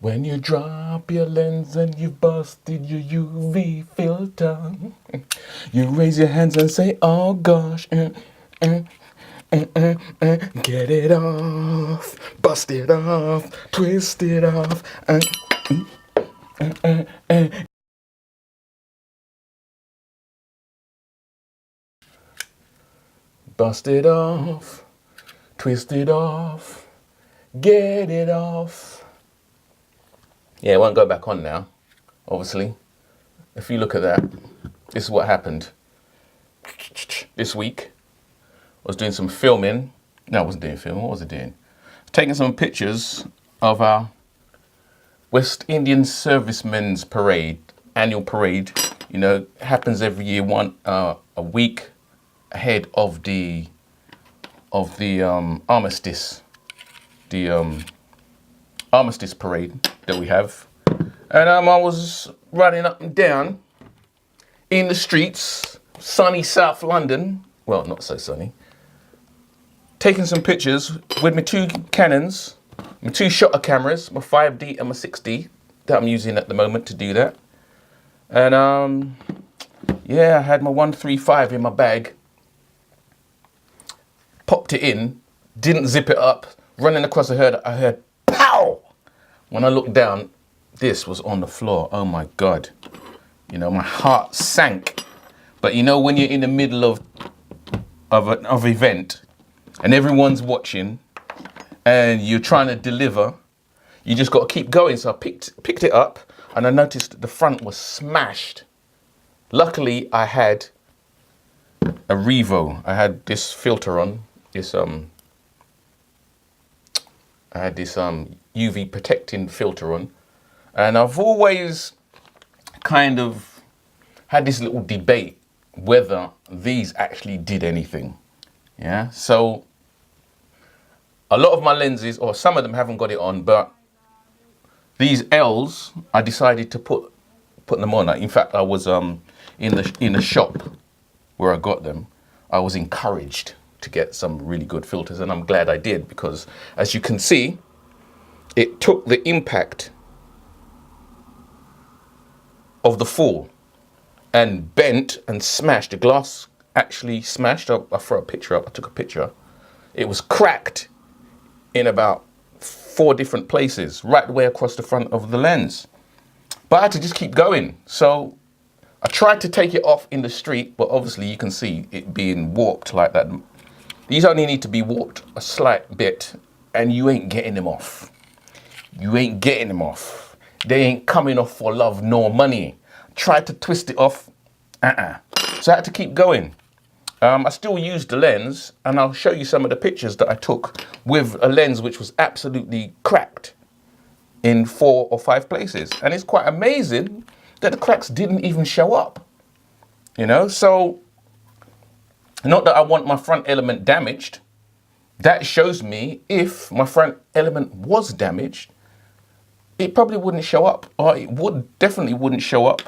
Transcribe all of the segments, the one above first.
When you drop your lens and you've busted your UV filter, you raise your hands and say, oh gosh, get it off, bust it off, twist it off. Bust it off, twist it off, get it off. Yeah, it won't go back on now, obviously. If you look at that, this is what happened. This week, I was doing some filming. No, I wasn't doing film. What was I doing? Taking some pictures of our West Indian Servicemen's Parade, annual parade. You know, happens every year, a week ahead of the armistice, armistice parade that we have. And I was running up and down in the streets, sunny South London. Well, not so sunny. Taking some pictures with my two Canons, my two shutter cameras, my 5D and my 6D that I'm using at the moment to do that. And yeah, I had my 135 in my bag. Popped it in, didn't zip it up. Running across I heard pow! When I looked down, this was on the floor. Oh my God. You know, my heart sank. But you know, when you're in the middle of an event and everyone's watching and you're trying to deliver, you just got to keep going. So I picked it up and I noticed that the front was smashed. Luckily, I had a Revo. I had this filter on, I had this UV protecting filter on. And I've always kind of had this little debate whether these actually did anything. Yeah, so a lot of my lenses, or some of them haven't got it on, but these L's, I decided to put them on. In fact, I was in the shop where I got them. I was encouraged to get some really good filters, and I'm glad I did, because as you can see, it took the impact of the fall and bent and smashed. The glass actually smashed. I'll throw a picture up. I took a picture. It was cracked in about 4 different places, right the way across the front of the lens. But I had to just keep going. So I tried to take it off in the street, but obviously you can see it being warped like that. These only need to be warped a slight bit, and you ain't getting them off. You ain't getting them off. They ain't coming off for love nor money. Tried to twist it off, So I had to keep going. I still used the lens, and I'll show you some of the pictures that I took with a lens which was absolutely cracked in 4 or 5 places. And it's quite amazing that the cracks didn't even show up. You know, so not that I want my front element damaged. That shows me if my front element was damaged, it probably wouldn't show up, or it definitely wouldn't show up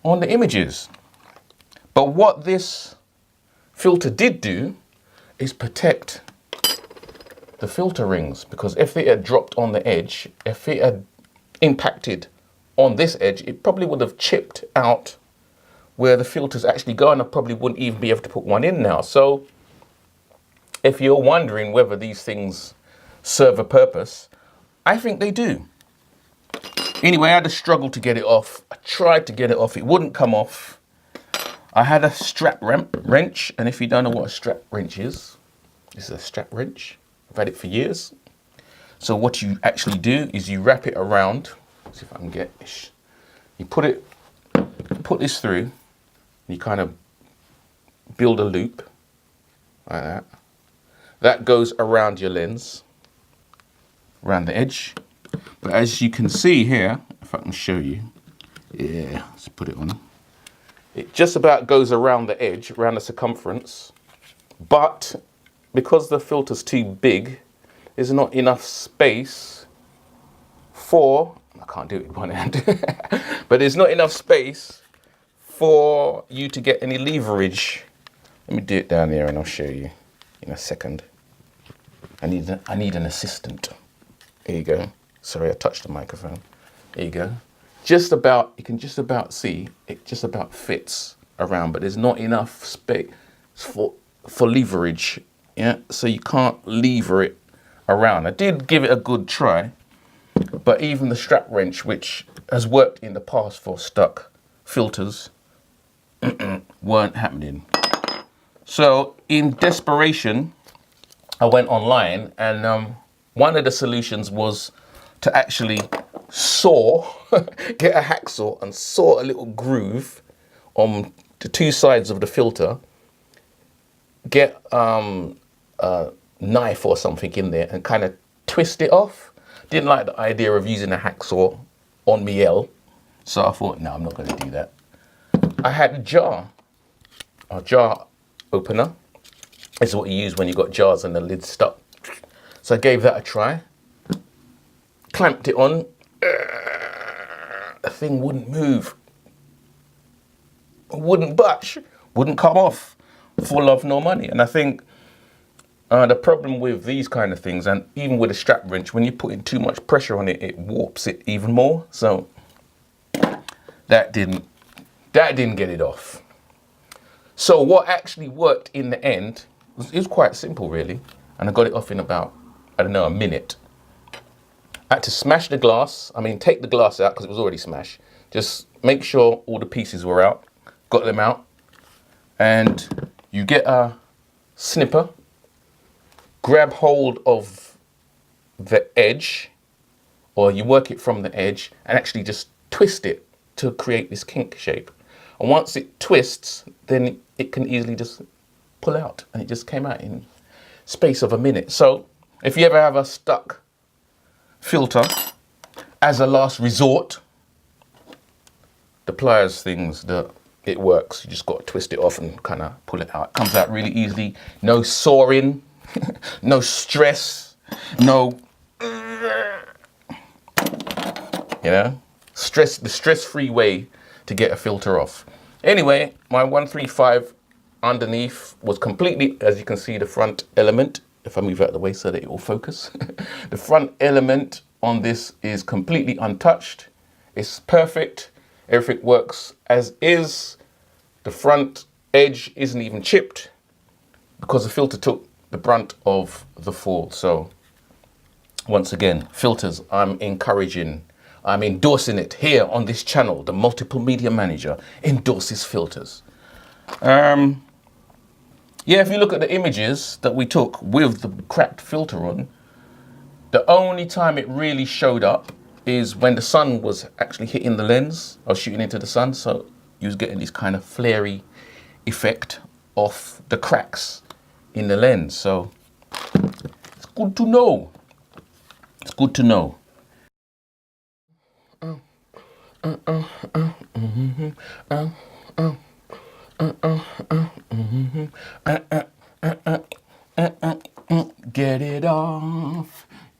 on the images. But what this filter did do is protect the filter rings, because if it had dropped on the edge, if it had impacted on this edge, it probably would have chipped out where the filters actually go, and I probably wouldn't even be able to put one in now. So if you're wondering whether these things serve a purpose, I think they do. Anyway, I had a struggle to get it off. I tried to get it off. It wouldn't come off. I had a strap wrench, and if you don't know what a strap wrench is, this is a strap wrench. I've had it for years. So what you actually do is you wrap it around. Let's see if I can get this. You put this through, and you kind of build a loop like that. That goes around your lens, around the edge. But as you can see here, if I can show you, yeah, let's put it on. It just about goes around the edge, around the circumference, but because the filter's too big, there's not enough space for, I can't do it with one hand, but there's not enough space for you to get any leverage. Let me do it down there and I'll show you in a second. I need an assistant. Here you go. Sorry, I touched the microphone. Here you go. Just about, you can just about see, it just about fits around, but there's not enough space for leverage. Yeah, so you can't lever it around. I did give it a good try, but even the strap wrench, which has worked in the past for stuck filters, weren't happening. So in desperation, I went online, and one of the solutions was to actually saw, get a hacksaw and saw a little groove on the two sides of the filter, get a knife or something in there and kind of twist it off. Didn't like the idea of using a hacksaw on me L, so I thought, no, I'm not going to do that. I had a jar opener. This is what you use when you've got jars and the lid's stuck. So I gave that a try, clamped it on, the thing wouldn't move, wouldn't budge, wouldn't come off for love nor money. And I think the problem with these kind of things, and even with a strap wrench, when you put in too much pressure on it, it warps it even more. So that didn't get it off. So what actually worked in the end it was quite simple, really, and I got it off in about, I don't know, a minute. I had to smash the glass. I mean, take the glass out because it was already smashed. Just make sure all the pieces were out. Got them out, and you get a snipper, grab hold of the edge, or you work it from the edge and actually just twist it to create this kink shape. And once it twists, then it can easily just pull out, and it just came out in space of a minute. So if you ever have a stuck filter, as a last resort, the pliers things, it works. You just got to twist it off and kind of pull it out. It comes out really easily. No sawing, no stress, no, the stress-free way to get a filter off. Anyway, my 135 underneath was completely, as you can see, the front element, if I move out of the way so that it will focus, the front element on this is completely untouched. It's perfect. Everything works as is. The front edge isn't even chipped because the filter took the brunt of the fall. So once again, filters, I'm endorsing it here on this channel. The Multiple Media Manager endorses filters. Yeah, if you look at the images that we took with the cracked filter on, the only time it really showed up is when the sun was actually hitting the lens. I was shooting into the sun, so you was getting this kind of flary effect of the cracks in the lens. So it's good to know. It's good to know.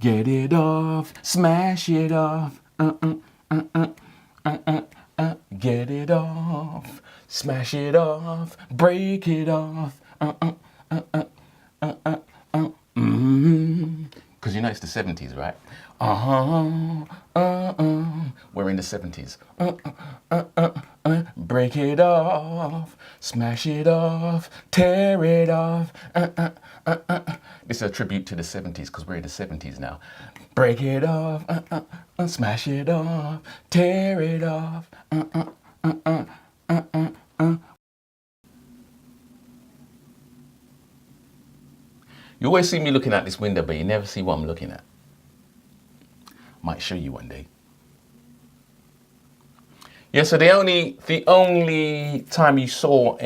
Get it off, smash it off. Get it off, smash it off, break it off. Because you know it's the 70s, right? We're in the 70s. Break it off, smash it off, tear it off. This is a tribute to the 70s because we're in the 70s now. Break it off, smash it off, tear it off. You always see me looking out this window, but you never see what I'm looking at. Might show you one day. Yeah, so the only time you saw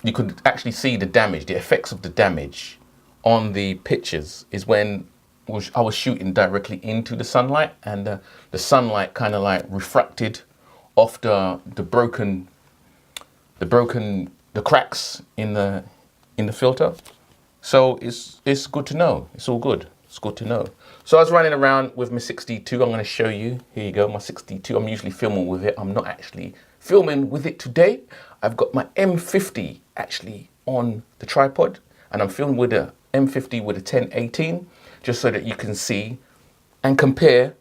you could actually see the damage, the effects of the damage on the pictures is when I was shooting directly into the sunlight, and the sunlight kind of like refracted off the cracks in the filter. So it's good to know. It's all good. It's good to know. So I was running around with my 62. I'm going to show you. Here you go, my 62. I'm usually filming with it. I'm not actually filming with it today. I've got my M50 actually on the tripod, and I'm filming with a M50 with a 1018, just so that you can see and compare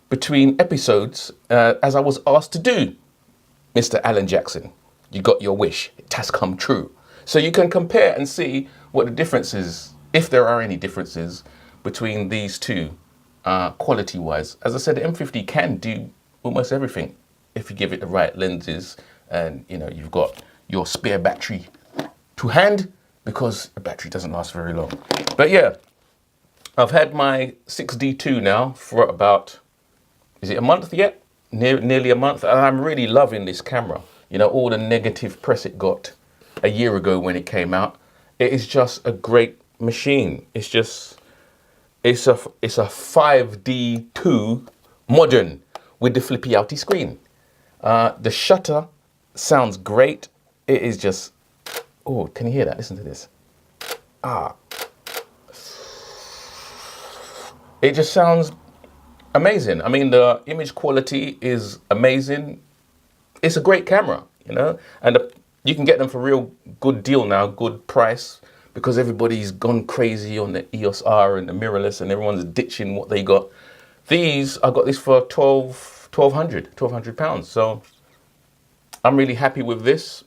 between episodes, as I was asked to do. Mr. Alan Jackson, you got your wish. It has come true. So you can compare and see what the difference is, if there are any differences between these two, quality-wise. As I said, the M50 can do almost everything if you give it the right lenses, and you've got your spare battery to hand, because the battery doesn't last very long. But yeah, I've had my 6D2 now for about, is it a month yet? Nearly a month, and I'm really loving this camera. All the negative press it got a year ago when it came out, it is just a great machine. It's a 5D2 modern with the flippy outy screen. The shutter sounds great. It is just, oh, can you hear that? Listen to this. It just sounds amazing. I mean, the image quality is amazing. It's a great camera, and you can get them for real good deal now, good price, because everybody's gone crazy on the EOS R and the mirrorless, and everyone's ditching what they got. I got this for £1,200. So I'm really happy with this.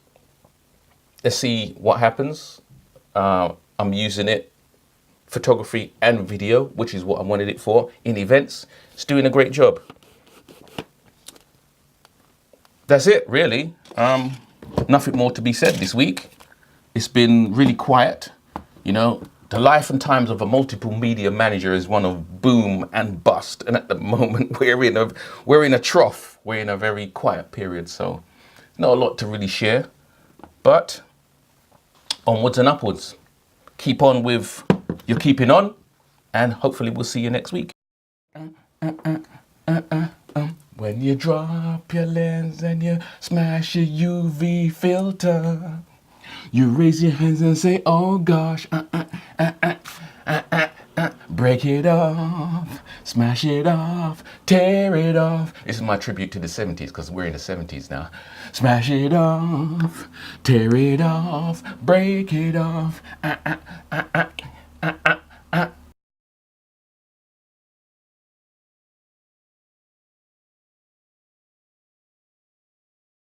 Let's see what happens. I'm using it photography and video, which is what I wanted it for, in events. It's doing a great job. That's it, really. Nothing more to be said this week. It's been really quiet. The life and times of a multiple media manager is one of boom and bust. And at the moment, we're in a trough. We're in a very quiet period. So not a lot to really share. But onwards and upwards. Keep on with your keeping on. And hopefully we'll see you next week. When you drop your lens and you smash your UV filter, you raise your hands and say, oh gosh, break it off, smash it off, tear it off. This is my tribute to the 70s, because we're in the 70s now. Smash it off, tear it off, break it off.